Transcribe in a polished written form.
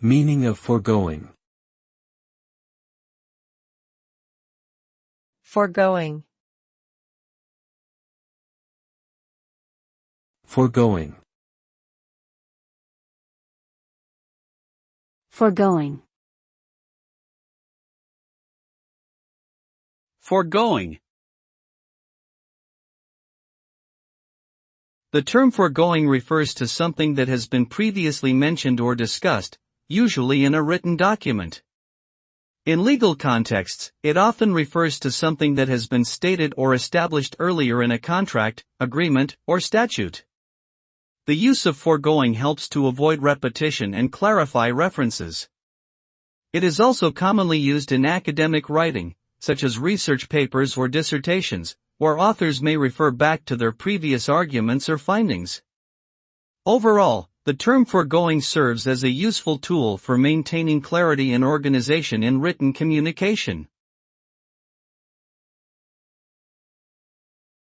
Meaning of foregoing. Foregoing. Foregoing. Foregoing. Foregoing. The term foregoing refers to something that has been previously mentioned or discussed, usually in a written document. In legal contexts, it often refers to something that has been stated or established earlier in a contract, agreement, or statute. The use of foregoing helps to avoid repetition and clarify references. It is also commonly used in academic writing, such as research papers or dissertations, where authors may refer back to their previous arguments or findings. Overall, the term foregoing serves as a useful tool for maintaining clarity and organization in written communication.